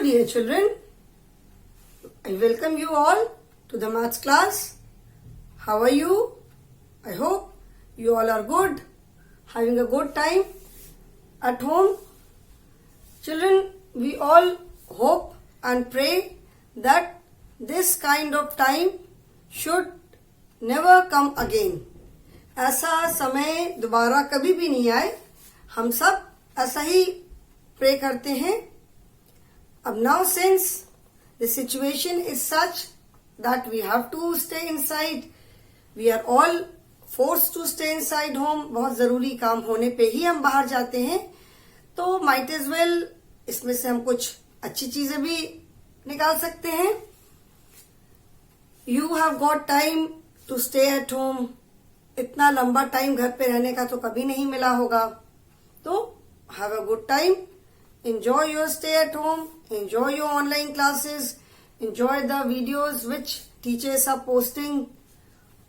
dear children, I welcome you all to the maths class. How are you? I hope you all are good, having a good time at home. Children, we all hope and pray that this kind of time should never come again. ऐसा समय दोबारा कभी भी नहीं आए. हम सब ऐसा ही प्रे करते हैं. अब now since the situation is such that we have to stay inside, we are all forced to stay inside home. बहुत जरूरी काम होने पे ही हम बाहर जाते हैं, तो might as well इसमें से हम कुछ अच्छी चीजें भी निकाल सकते हैं. You have got time to stay at home. इतना लंबा टाइम घर पे रहने का तो कभी नहीं मिला होगा. तो have a good time. Enjoy your stay at home. Enjoy your online classes. Enjoy the videos which teachers are posting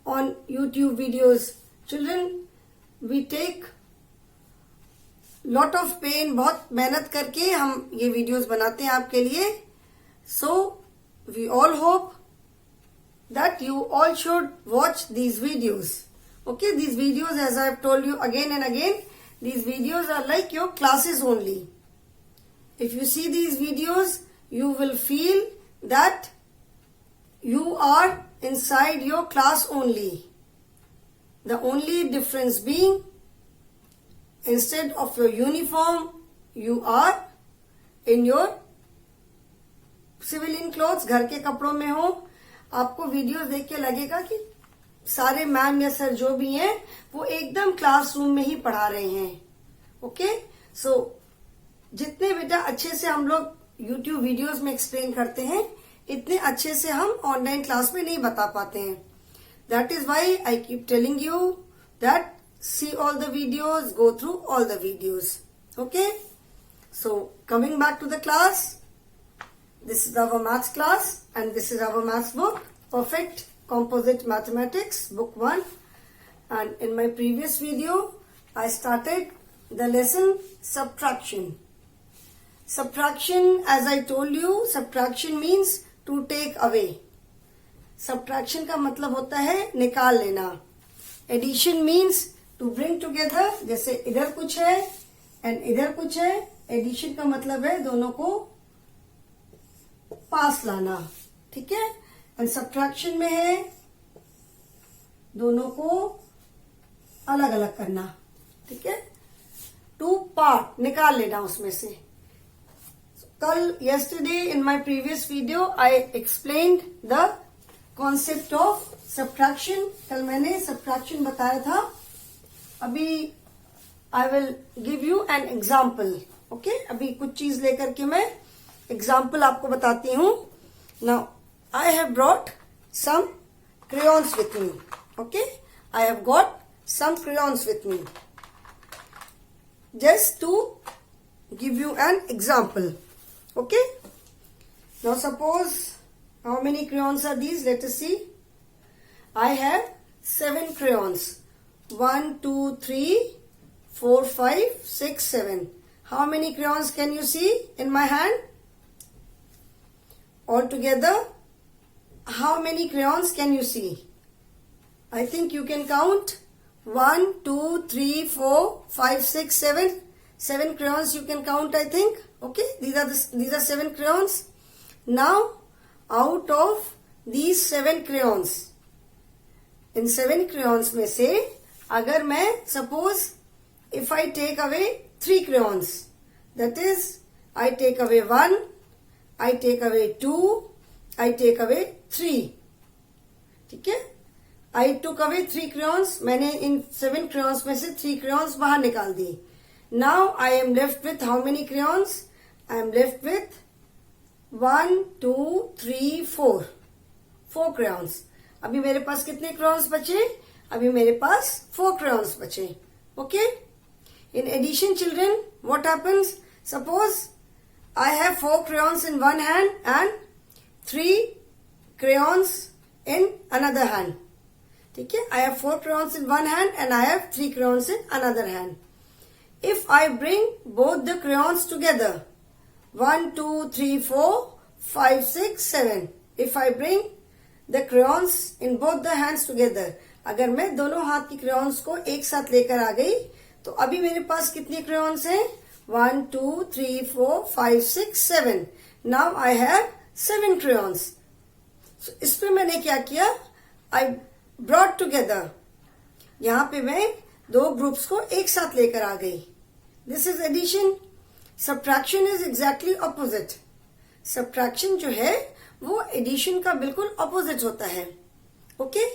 on YouTube videos. Children, we take lot of pain. बहुत मेहनत करके हम ये videos बनाते हैं आपके लिए. So we all hope that you all should watch these videos. Okay, these videos, as I have told you again and again, these videos are like your classes only. If you see these videos, you will feel that you are inside your class only. The only difference being, instead of your uniform, you are in your civilian clothes. घर के कपड़ों में हो. आपको videos देख के लगेगा कि सारे मैम या सर जो भी हैं वो एकदम क्लासरूम में ही पढ़ा रहे हैं. ओके, सो जितने बेटा अच्छे से हम लोग YouTube वीडियोस में एक्सप्लेन करते हैं, इतने अच्छे से हम ऑनलाइन क्लास में नहीं बता पाते हैं. That is why I keep telling you that see all the videos, go through all the videos. Okay, so coming back to the class, this is our maths class and this is our maths book, Perfect Composite Mathematics, book 1. And in my previous video, I started the lesson subtraction. Subtraction, as I told you, subtraction means to take away. Subtraction का मतलब होता है निकाल लेना. Addition means to bring together. जैसे इधर कुछ है and इधर कुछ है. Addition का मतलब है दोनों को पास लाना. ठीक है. एंड सब्ट्रैक्शन में है दोनों को अलग अलग करना. ठीक है. टू पार्ट निकाल लेना उसमें से. कल yesterday in my previous video I explained the concept of subtraction. कल मैंने subtraction बताया था. अभी I will give you an example. Okay? अभी कुछ चीज लेकर के मैं एग्जाम्पल आपको बताती हूँ. Now I have brought some crayons with me. Okay, I have got some crayons with me just to give you an example. Okay, now suppose, how many crayons are these? Let us see. I have 7 crayons. 1 2 3 4 5 6 7. How many crayons can you see in my hand? Altogether, how many crayons can you see? I think you can count 1 2 3 4 5 6 7. 7 crayons you can count, I think. Okay, these are 7 crayons. Now, out of these 7 crayons, in 7 crayons में से अगर मैं suppose if I take away 3 crayons, that is I take away 1, I take away 2, I take away 3. ठीक है. I took away 3 crayons. मैंने इन 7 crayons में से 3 crayons बाहर निकाल दी. Now I am left with how many crayons? I am left with 1 2 3 4. 4 crayons. अभी मेरे पास कितने crayons बचे? अभी मेरे पास 4 crayons बचे. Okay? In addition, children, what happens? Suppose I have 4 crayons in one hand and 3 crayons in another hand. ठीक है. I have 4 crayons in one hand and I have 3 crayons in another hand. If I bring both the crayons together, 1, 2, 3, 4, 5, 6, 7. If I bring the crayons in both the hands together, अगर मैं दोनों हाथ की crayons को एक साथ लेकर आ गई तो अभी मेरे पास कितने crayons हैं? 1, 2, 3, 4, 5, 6, 7. Now I have 7 crayons. So, इस पे मैंने क्या किया? I brought together. यहाँ पे मैं दो ग्रुप्स को एक साथ लेकर आ गई. This is addition. Subtraction is exactly opposite. Subtraction जो है वो एडिशन का बिल्कुल ऑपोजिट होता है. Okay,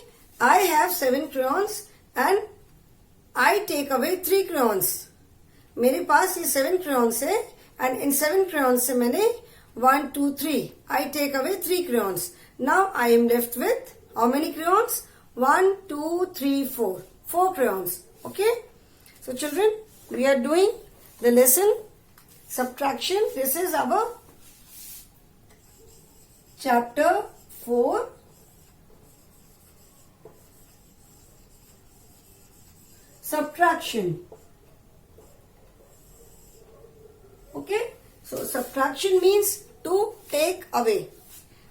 I have 7 crayons and I take away 3 crayons. मेरे पास ये 7 crayons है एंड इन 7 crayons से मैंने 1, 2, 3 I take away 3 crayons. Now I am left with how many crayons? 1, 2, 3, 4 crayons. Okay, so children, we are doing the lesson subtraction. This is our chapter 4, subtraction. Okay, so subtraction means to take away.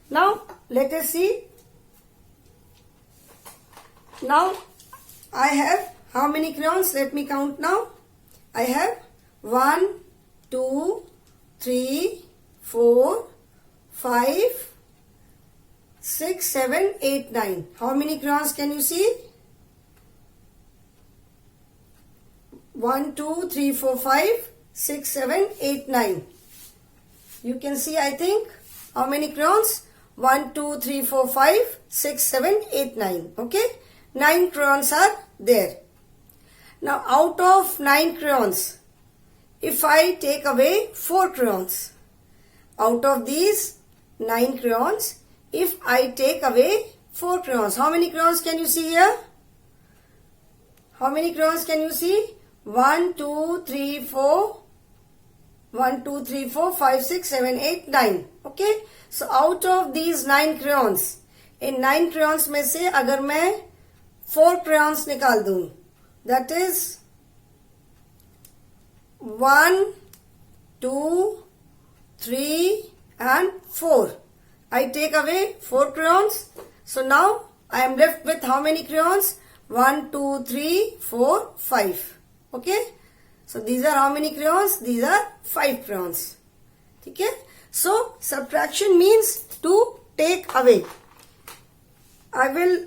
Now let us see. Now I have how many crayons? Let me count now. I have 1, 2, 3, 4, 5, 6, 7, 8, 9. How many crayons can you see? 1, 2, 3, 4, 5, 6, 7, 8, 9. You can see, I think, how many crayons? 1, 2, 3, 4, 5, 6, 7, 8, 9. Okay? 9 crayons are there. Now, out of 9 crayons, if I take away 4 crayons, out of these 9 crayons, if I take away 4 crayons, how many crayons can you see here? How many crayons can you see? 1, 2, 3, 4, 1, 2, 3, 4, 5, 6, 7, 8, 9. Okay? So, out of these 9 crayons, in 9 crayons में से अगर मैं 4 crayons निकाल दूं, that is 1, 2, 3 and 4. I take away 4 crayons. So now I am left with how many crayons? 1, 2, 3, 4, 5. Okay. So these are how many crayons? These are 5 crayons. Okay. So subtraction means to take away. I will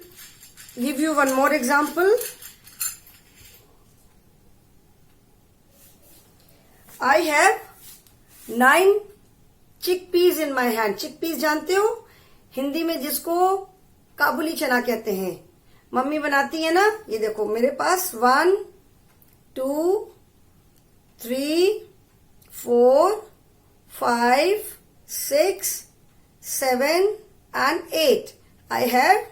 give you one more example. I have 9 chickpeas in my hand. Chickpeas जानते हो? हिंदी में जिसको काबुली चना कहते हैं. Mummy बनाती है ना? ये देखो मेरे पास 1, 2, 3, 4, 5, 6, 7 and 8. I have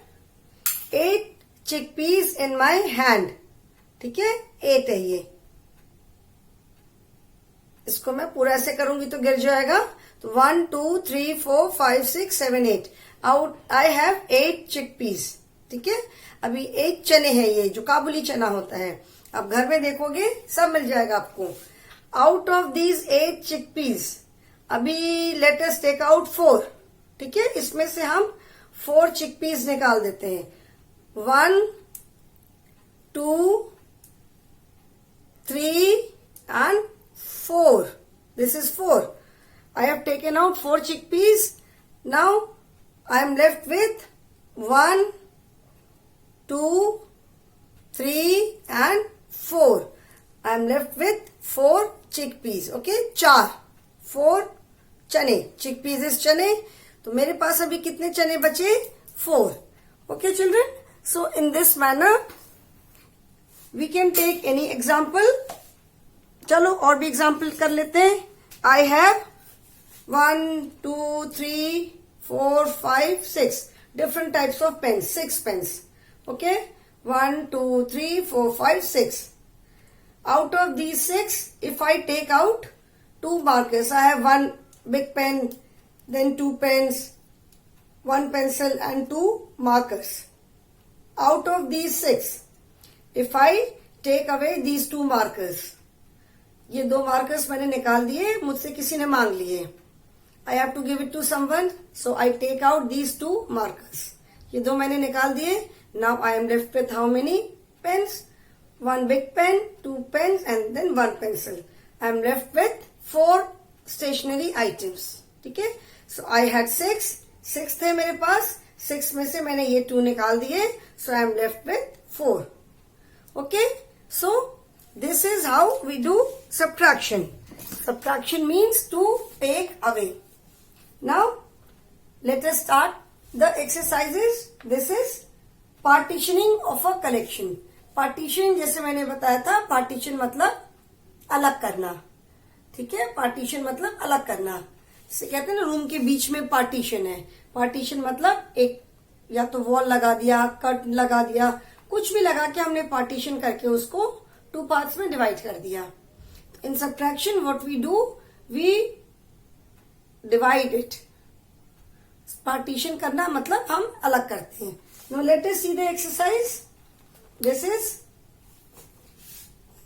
8 chickpeas in my hand. ठीक है? 8 है ये. इसको मैं पूरा ऐसे करूंगी तो गिर जाएगा. तो 1, 2, 3, 4, 5, 6, 7, 8. Out I have 8 chickpeas. ठीक है. अभी 8 चने हैं ये जो काबुली चना होता है. आप घर में देखोगे सब मिल जाएगा आपको. आउट ऑफ दीज 8 chickpeas अभी लेट अस टेक आउट 4. ठीक है. इसमें से हम 4 chickpeas निकाल देते हैं. 1, 2, 3 and 4. This is 4. I have taken out 4 chickpeas. Now I am left with 1, 2, 3 and 4. I am left with 4 chickpeas. Okay, 4 चने. Chickpeas is चने. तो मेरे पास अभी कितने चने बचे? 4. Okay, children. So in this manner we can take any example. चलो और भी एग्जाम्पल कर लेते हैं. I have 1, 2, 3, 4, 5, 6 different types of pens. 6 pens. Okay. 1, 2, 3, 4, 5, 6. Out of these 6 if I take out 2 markers, I have 1 big pen, then 2 pens, 1 pencil and 2 markers. Out of these 6, if I take away these 2 markers, ये 2 markers मैंने निकाल दिए, मुझसे किसी ने मांग लिए. I have to give it to someone, so I take out these 2 markers. ये 2 मैंने निकाल दिए. Now I am left with how many pens? 1 big pen, 2 pens and then 1 pencil. I am left with 4 stationery items. ठीक है. So I had 6 थे मेरे पास. 6 में से मैंने ये 2 निकाल दिए. So I am left with 4. Okay. So this is how we do subtraction. Subtraction means to take away. Now let us start the exercises. This is partitioning of a collection. Partition जैसे मैंने बताया था, partition मतलब अलग करना. ठीक है. partition मतलब अलग करना. इसे कहते हैं ना रूम के बीच में partition है. partition मतलब एक या तो वॉल लगा दिया, कट लगा दिया, कुछ भी लगा के हमने partition करके उसको 2 पार्ट्स में डिवाइड कर दिया. In subtraction what we do, we divide it. Partition करना मतलब हम अलग करते हैं. Now let us see the exercise. This is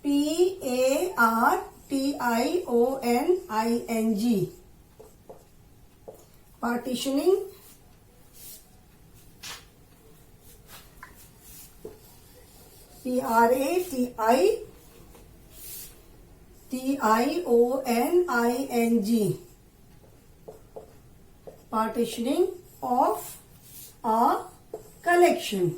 partitioning. Partitioning. Partitioning. Partitioning of a collection.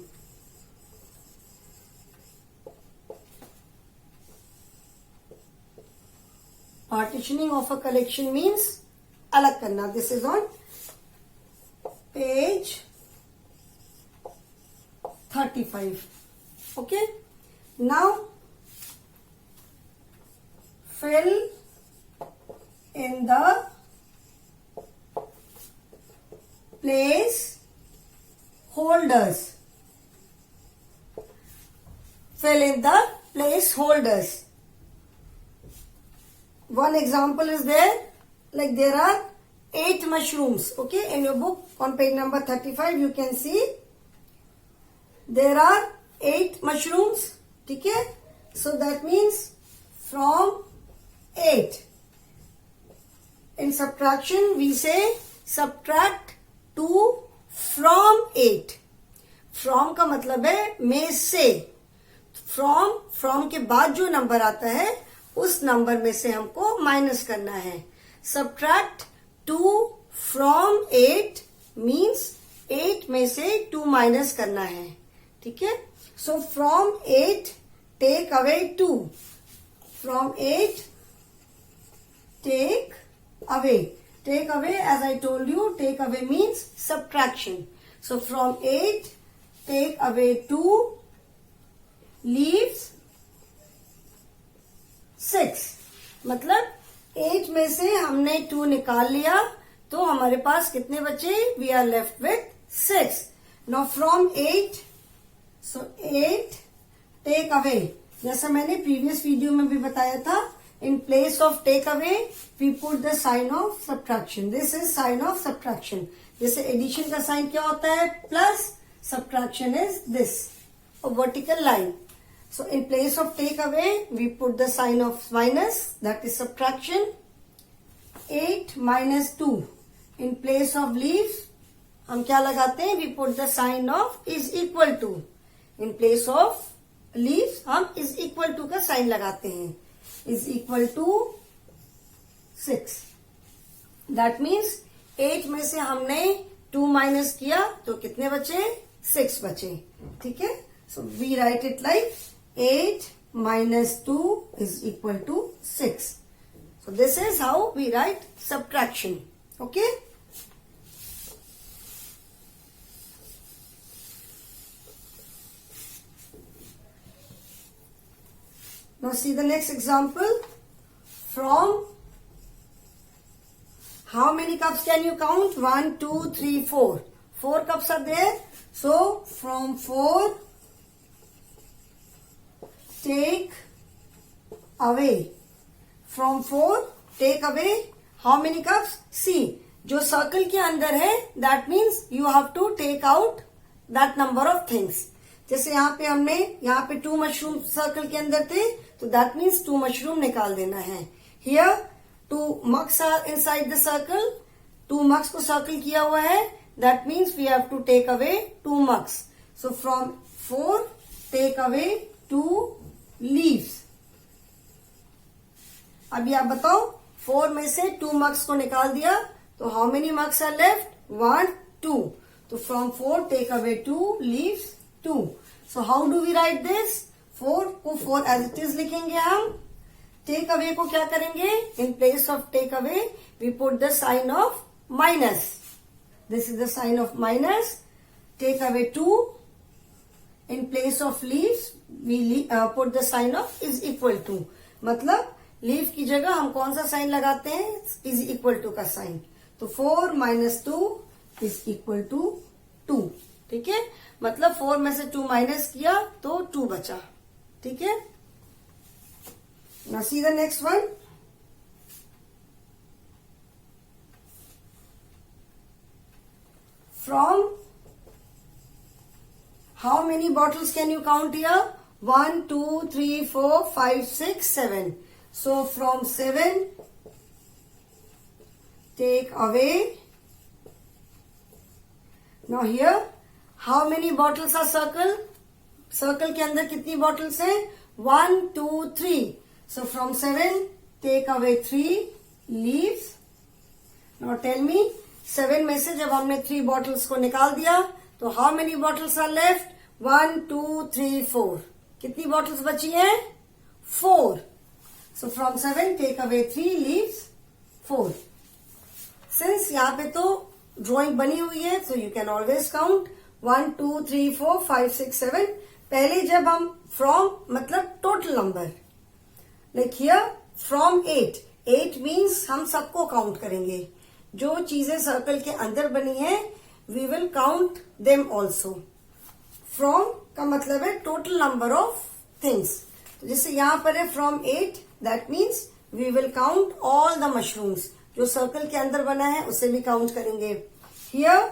Partitioning of a collection means अलग करना. This is on page 35. Okay. Now fill in the place holders. Fill in the place holders. One example is there, like there are 8 mushrooms. Okay, in your book on page number 35 you can see there are 8 mushrooms. Okay, so that means from 8. In subtraction we say subtract 2 from 8. From का मतलब है में से. From के बाद जो number आता है उस नंबर में से हमको माइनस करना है. Subtract 2 from 8 means 8 में से 2 माइनस करना है. ठीक है. So from 8 take away 2. From 8 take away. Take away, as I told you, take away means subtraction. So from 8 take away 2 leaves 6. मतलब 8 में से हमने 2 निकाल लिया तो हमारे पास कितने बचे? We are left with 6. Now from 8, so 8 take away. जैसा मैंने प्रीवियस वीडियो में भी बताया था, in place of take away we put the sign of subtraction. This is sign of subtraction. जैसे एडिशन का साइन क्या होता है? Plus. Subtraction is this, a vertical line. So in place of take away we put the sign of minus, that is subtraction. 8 minus 2. In place of leaves हम क्या लगाते हैं? We put the sign of is equal to. In place of leaves हम is equal to का sign लगाते हैं. Is equal to 6. That means 8 में से हमने 2 माइनस किया तो कितने बचे? 6 बचे. ठीक है. So we write it like 8 minus 2 is equal to 6. So this is how we write subtraction. Okay. Now see the next example. From how many cups can you count? 1, 2, 3, 4. 4 cups are there. So from 4 take away. From 4 take away how many cups? See, जो circle के अंदर है that means you have to take out that number of things. जैसे यहाँ पे हमने यहाँ पे 2 मशरूम सर्कल के अंदर थे तो दैट मीन्स 2 मशरूम निकाल देना है. Here 2 mugs are inside the circle. 2 mugs को सर्कल किया हुआ है. That means we have to take away 2 mugs. So from 4 take away 2 leaves. अभी आप बताओ 4 में से 2 mugs को निकाल दिया तो how many mugs are left? 1, 2. तो from 4 take away 2 leaves 2. So how do we write this? 4 को 4 एज इट इज लिखेंगे हम. टेक अवे को क्या करेंगे? In place of take away we put the sign of minus. This is the sign of minus. Take away 2. In place of leaves we put the sign of is equal to. मतलब leave की जगह हम कौन सा sign लगाते हैं? Is equal to का sign. तो 4 माइनस 2 इज इक्वल टू 2. ठीक है, मतलब 4 में से 2 माइनस किया तो 2 बचा. ठीक है, now see the next one. From how many bottles can you count here? 1, 2, 3, 4, 5, 6, 7. So from 7 take away. Now here how many bottles are circle? Circle के अंदर कितनी bottles हैं? 1, 2, 3. So from 7 take away 3 leaves. Now tell me 7 में से जब हमने 3 bottles को निकाल दिया तो how many bottles are left? 1, 2, 3, 4. कितनी बॉटल्स बची हैं? 4. So from 7 take away 3 leaves 4. Since यहाँ पे तो ड्रॉइंग बनी हुई है so you can always count 1, 2, 3, 4, 5, 6, 7. पहले जब हम फ्रॉम मतलब total number, like here from 8 means हम सबको काउंट करेंगे. जो चीजें सर्कल के अंदर बनी है we will count them also. From का मतलब है total number of things. तो जैसे यहाँ पर है from 8, that means we will count all the mushrooms. जो सर्कल के अंदर बना है उसे भी काउंट करेंगे. Here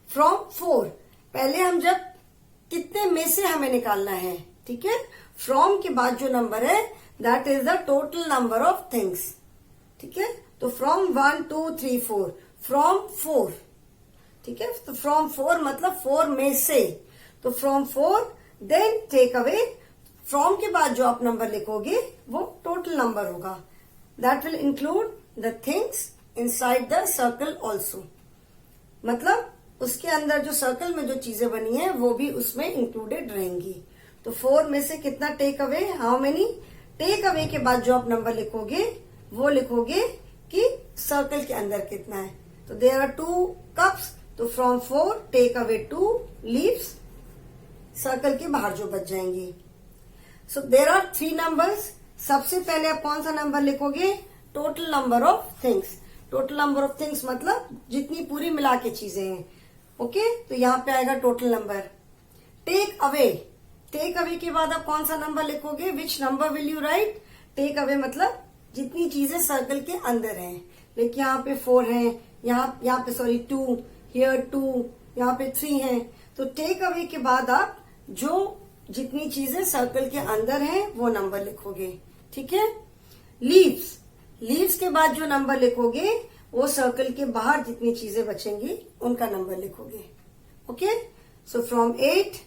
from 4, पहले हम जब कितने में से हमें निकालना है. ठीक है, from के बाद जो नंबर है that is the total number of things. ठीक है, तो from 1, 2, 3, 4. from 4. ठीक है, तो फ्रॉम 4 मतलब 4 में से. तो from 4 then take away. From के बाद जो आप नंबर लिखोगे वो टोटल नंबर होगा. That will include the things inside the circle also. मतलब उसके अंदर जो सर्कल में जो चीजें बनी है वो भी उसमें इंक्लूडेड रहेंगी. तो 4 में से कितना take away? How many? Take away के बाद जो आप नंबर लिखोगे वो लिखोगे कि सर्कल के अंदर कितना है. तो देयर आर 2 कप्स. तो from 4 take away 2 leaves. Circle के बाहर जो बच जाएंगी. So there are 3 numbers. सबसे पहले आप कौन सा नंबर लिखोगे? Total number of things. Total number of things मतलब जितनी पूरी मिला के चीजें हैं. ओके, तो यहाँ पे आएगा total number. Take away. Take away के बाद आप कौन सा नंबर लिखोगे? Which number will you write? Take away मतलब जितनी चीजें सर्कल के अंदर हैं. लेकिन यहाँ पे 4 है, यहाँ पे सॉरी 2, हियर 2, यहाँ पे 3 है. तो टेक अवे के बाद आप जो जितनी चीजें सर्कल के अंदर हैं वो नंबर लिखोगे. ठीक है. लीव्स. लीव्स के बाद जो नंबर लिखोगे वो सर्कल के बाहर जितनी चीजें बचेंगी उनका नंबर लिखोगे. Okay, so from 8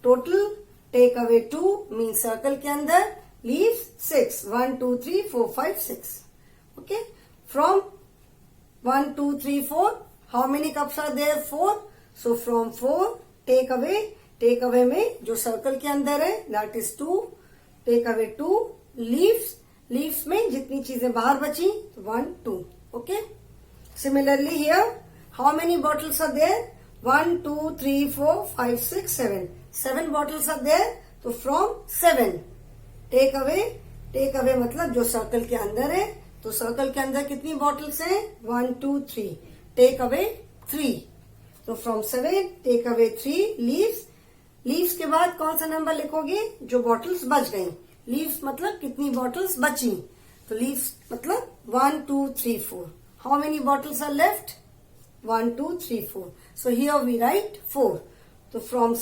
total take away 2 mean circle के अंदर. Leaves 6. 1, 2, 3, 4, 5, 6. Okay, from 1, 2, 3, 4 how many cups are there? 4. so from 4 take away. Take away में जो सर्कल के अंदर है that is 2. Take away 2 leaves. Leaves में जितनी चीजें बाहर बची 1, 2. Okay, similarly here how many bottles are there? 1, 2, 3, 4, 5, 6, 7. 7 bottles are there. तो from 7 take away. Take away मतलब जो सर्कल के अंदर है. तो सर्कल के अंदर कितनी बॉटल्स हैं? 1, 2, 3. Take away 3. तो from 7 take away 3 leaves. Leaves के बाद कौन सा नंबर लिखोगे? जो बॉटल्स बच गई. लीव्स मतलब कितनी बॉटल्स बची. तो लीव्स मतलब 1, 2, 3, 4. How many bottles are left? 1, 2, 3, 4. So here we write 4. तो फ्रॉम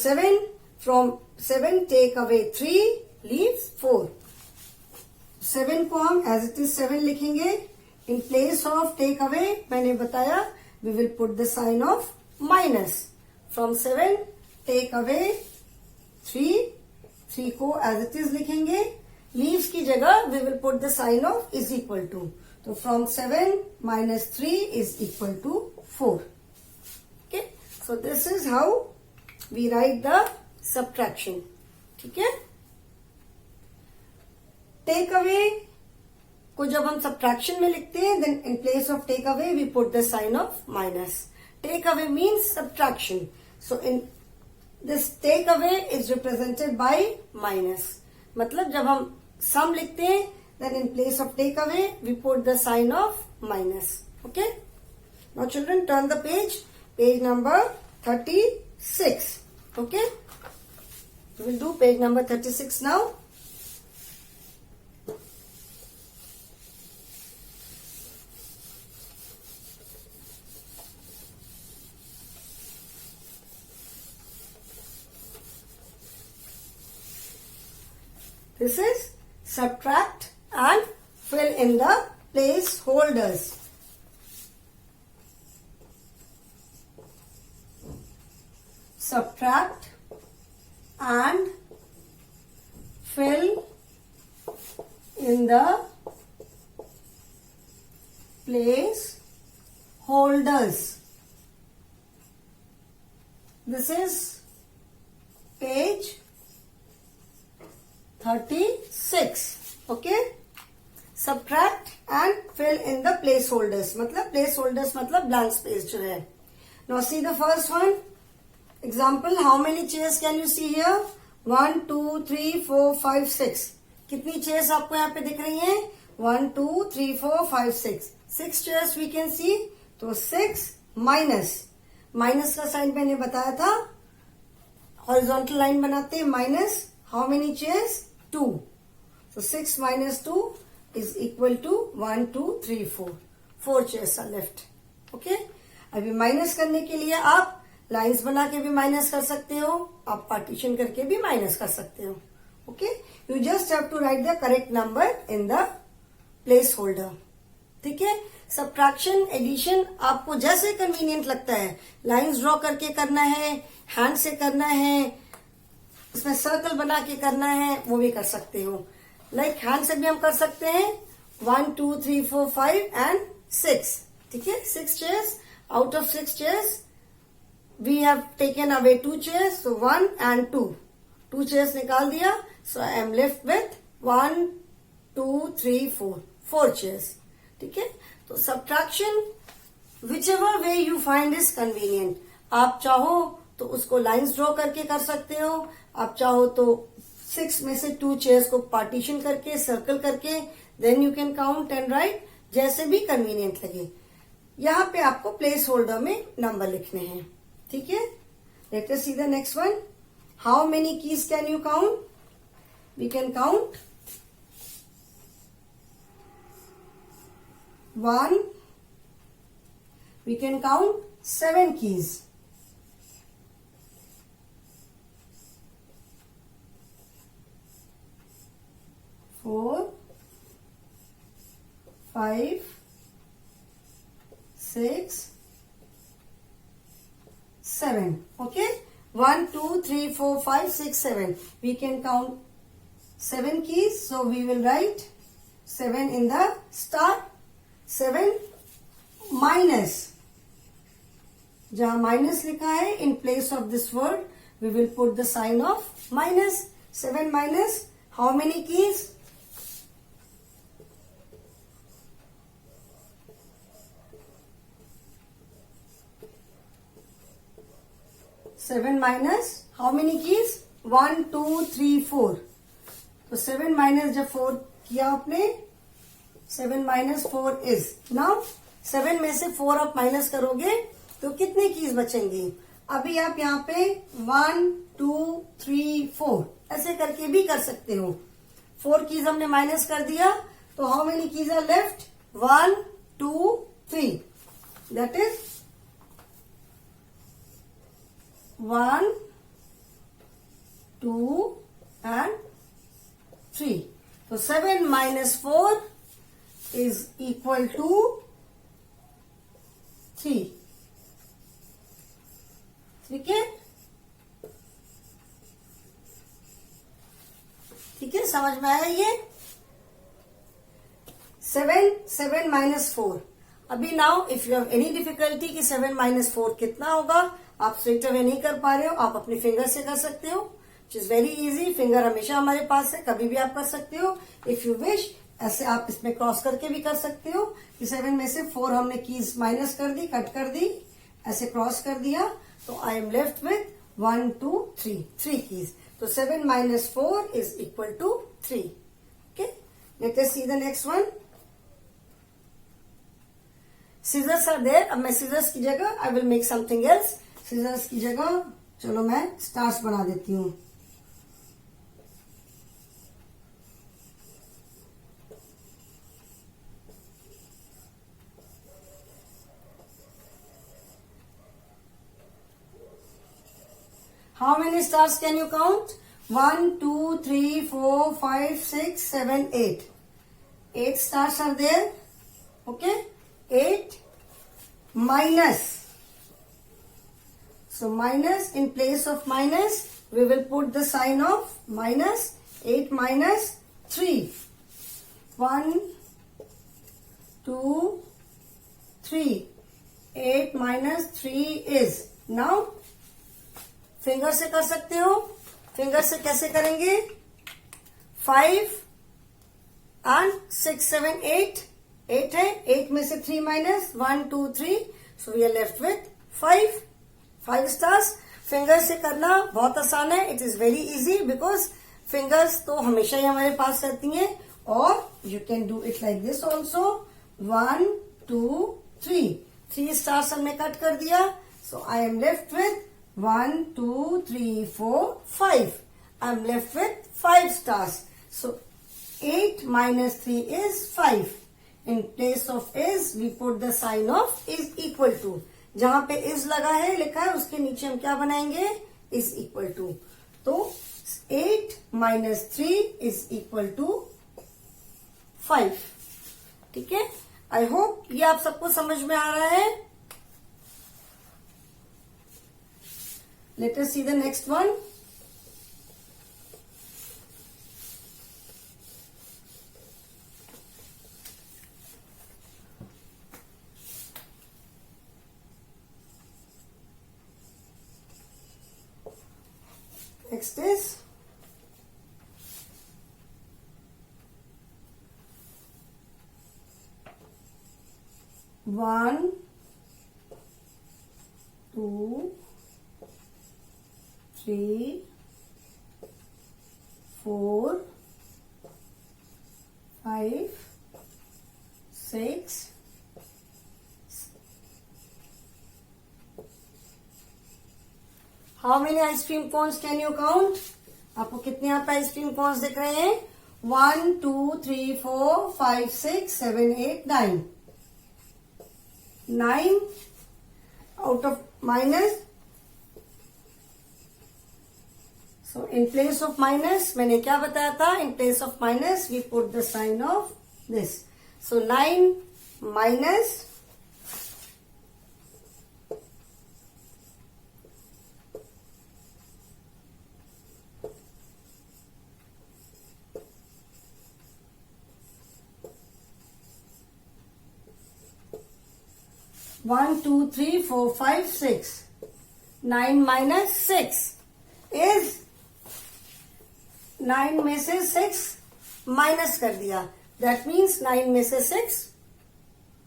7 टेक अवे 3 लीव्स 4. 7 को हम एज इट इज 7 लिखेंगे. In place of take away मैंने बताया we will put the sign of minus. From 7 take away 3 को as it is लिखेंगे. Leaves की जगह we will put the sign of is equal to. तो from 7 minus 3 is equal to 4. Okay, so this is how we write the subtraction. ठीक है. Take away को जब हम सब्ट्रैक्शन में लिखते हैं then in place of take away we put the sign of minus. Take away means subtraction. So in this take away is represented by minus. मतलब जब हम सम लिखते हैं then in place of take away we put the sign of minus. Okay, now children turn the page number 36. Okay, we will do page number 36 now. This is subtract and fill in the placeholders. Subtract and fill in the placeholders. This is page 36. Okay. Subtract and fill in the placeholders. मतलब placeholders मतलब blank space जो है. Now see the first one. Example, how many chairs can you see here? 1, 2, 3, 4, 5, 6. कितनी chairs आपको यहाँ पे दिख रही हैं? 1, 2, 3, 4, 5, 6. 6 chairs we can see. तो 6 minus का साइन मैंने बताया था. Horizontal line बनाते हैं minus. How many chairs? 2. So 6 minus 2 is equal to 1, 2, 3, 4. 4 chairs are left. Okay. अभी माइनस करने के लिए आप लाइंस बना के भी माइनस कर सकते हो. आप पार्टीशन करके भी माइनस कर सकते हो. Okay. You just have to write the correct number in the place holder. ठीक है. सब्ट्रैक्शन एडिशन आपको जैसे कन्वीनियंट लगता है. लाइंस ड्रॉ करके करना है, हैंड से करना है, उसमें सर्कल बना के करना है, वो भी कर सकते हो. लाइक हैंड से भी हम कर सकते हैं. 1, 2, 3, 4, 5 एंड 6. ठीक है. 6 chairs. Out of 6 chairs, we have taken away 2 chairs. So 1 and 2. 2 chairs निकाल दिया. So I am left with 1, 2, 3, 4. 4 chairs. ठीक है. तो subtraction, whichever way you find is convenient. आप चाहो तो उसको लाइंस ड्रॉ करके कर सकते हो. आप चाहो तो 6 में से 2 chairs को पार्टीशन करके सर्कल करके then you can count and write. जैसे भी कन्वीनियंट लगे. यहां पे आपको प्लेस होल्डर में नंबर लिखने हैं. ठीक है. Let us see the next one. How many keys can you count? We can count 1. We can count 7 keys. 4, 5, 6, 7. Okay. 1, 2, 3, 4, 5, 6, 7. We can count 7 keys. So we will write 7 in the start. 7 minus. जहां minus लिखा है in place of this word we will put the sign of minus. 7 minus. How many keys? 7 minus. How many keys? 1, 2, 3, 4. तो 7 minus जब 4 किया आपने 7 minus 4 is. Now 7 में से 4 आप माइनस करोगे तो कितने कीज बचेंगे? अभी आप यहाँ पे 1, 2, 3, 4 ऐसे करके भी कर सकते हो. 4 कीज हमने माइनस कर दिया तो how many keys are left? 1, 2, 3. That is 1, 2 and 3. तो 7 minus 4 is equal to 3. ठीक है, ठीक है, समझ में आया ये? 7 minus 4. अभी now if you have any difficulty कि 7 minus 4 कितना होगा, आप स्ट्रेट अवे नहीं कर पा रहे हो, आप अपने फिंगर से कर सकते हो, which is very easy. Finger हमेशा हमारे पास है, कभी भी आप कर सकते हो. इफ यू विश ऐसे आप इसमें क्रॉस करके भी कर सकते हो कि 7 में से 4 हमने कीज माइनस कर दी, कट कर दी, ऐसे क्रॉस कर दिया, तो आई एम लेफ्ट विथ 1 2 3 कीज. तो 7 minus 4 is equal to 3. Okay, let us see the next one. Scissors are there. अब मैं scissors की जगह I will make something else. Scissors की जगह चलो मैं stars बना देती हूँ. How many stars can you count? 1 2 3 4 5 6 7 8. 8 stars are there. Okay, 8 minus. So minus, in place of minus we will put the sign of minus. 8 minus 3. 1 2 3. 8 minus 3 is, now finger से कर सकते हो. फिंगर से कैसे करेंगे? 5 and 6 7 8. 8 है, 8 में से 3 minus 1 2 3, so we are left with 5 stars. Finger से करना बहुत आसान है. It is very easy because fingers तो हमेशा ही हमारे पास रहती हैं. और you can do it like this also. 1 2 3 stars हमने कट कर दिया. So I am left with 1 2 3 4 5. I'm left with 5 stars. So 8 minus 3 is 5. In place of is we put the sign of is equal to. जहां पे is लगा है, लिखा है, उसके नीचे हम क्या बनाएंगे? is equal to. तो 8 minus 3 is equal to 5. ठीक है, आई होप ये आप सबको समझ में आ रहा है. Let us see the next one. Next is 1 2 3 4 5 6 How many ice cream cones can you count? आपको कितने यहाँ पे आइसक्रीम कोन्स दिख रहे हैं? 1 2 3 4 5 6 7 8 9. 9 out of minus. So in place of minus, मैंने क्या बताया था? In place of minus we put the sign of this. So 9 minus 1 2 3 4 5 6. 9 minus 6 is 9 में से 6 माइनस कर दिया. दैट मीन्स 9 में से 6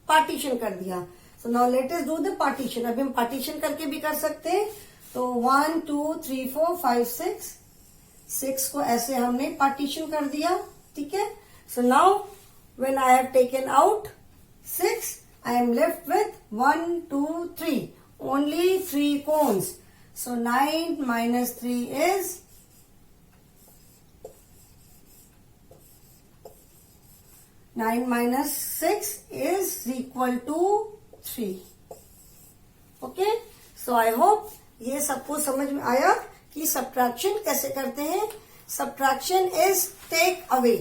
पार्टीशन कर दिया. So now let us do the partition. अभी हम पार्टीशन करके भी कर सकते हैं. तो 1 2 3 4 5 6. 6 को ऐसे हमने पार्टीशन कर दिया. ठीक है. So now when I have taken out 6, I am left with 1 2 3. Only 3 cones. So 9 minus 3 is 9 minus 6 is equal to 3. Okay. So I hope ये सबको समझ में आया कि सब्ट्रैक्शन कैसे करते हैं. Subtraction is take away.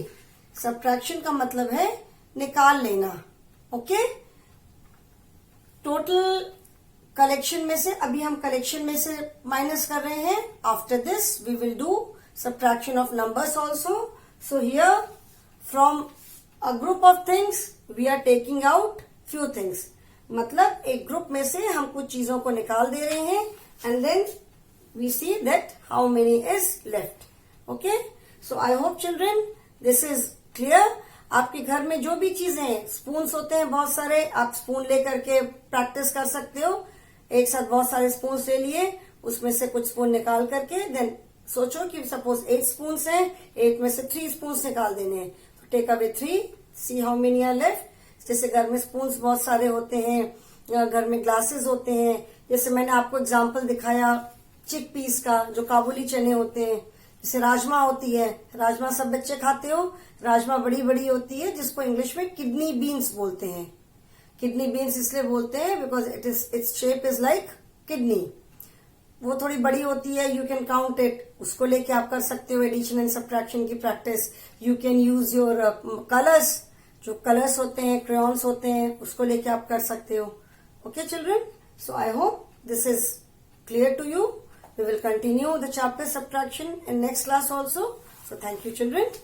Subtraction का मतलब है निकाल लेना. ओके, टोटल कलेक्शन में से अभी हम कलेक्शन में से माइनस कर रहे हैं. After this we will do subtraction of numbers also. So here from a group of things we are taking out few things. मतलब एक ग्रुप में से हम कुछ चीजों को निकाल दे रहे हैं and then we see that how many is left. Okay, so I hope children this is clear. आपके घर में जो भी चीजें, स्पून्स होते हैं बहुत सारे, आप स्पून लेकर के प्रैक्टिस कर सकते हो. एक साथ बहुत सारे स्पून्स ले लिए, उसमें से कुछ स्पून निकाल करके देन सोचो कि सपोज 8 स्पून्स हैं, 8 में से 3 स्पून्स निकाल देने हैं. तो take away 3, see how many are left. जैसे घर में स्पून्स बहुत सारे होते हैं, घर में ग्लासेस होते हैं. जैसे मैंने आपको एग्जांपल दिखाया चिक पीस का, जो काबुली चने होते हैं. जैसे राजमा होती है, राजमा सब बच्चे खाते हो. राजमा बड़ी बड़ी होती है जिसको इंग्लिश में किडनी बीन्स बोलते हैं. किडनी बीन्स इसलिए बोलते हैं because its shape is like kidney. वो थोड़ी बड़ी होती है. You can count it. उसको लेके आप कर सकते हो एडिशन एंड सब्ट्रैक्शन की practice. You can use your colours. जो कलर्स होते हैं, क्रेयॉन्स होते हैं, उसको लेके आप कर सकते हो. Okay children, so I hope this is clear to you. We will continue the chapter subtraction in next class also. So thank you children.